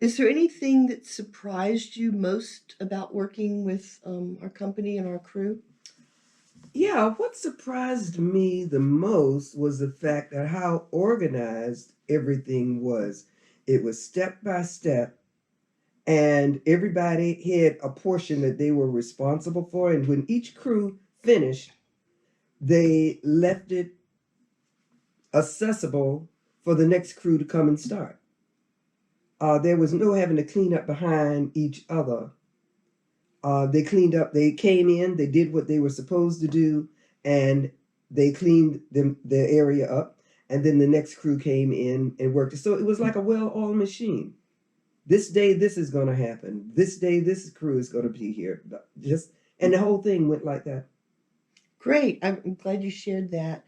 Is there anything that surprised you most about working with our company and our crew? Yeah, what surprised me the most was the fact that how organized everything was. It was step by step, and everybody had a portion that they were responsible for. And when each crew finished, they left it accessible for the next crew to come and start. There was no having to clean up behind each other. They cleaned up, they came in, they did what they were supposed to do, and they cleaned their area up. And then the next crew came in and worked. So it was like a well oiled machine. This day, this is going to happen. This day, this crew is going to be here. Just and the whole thing went like that. Great. I'm glad you shared that.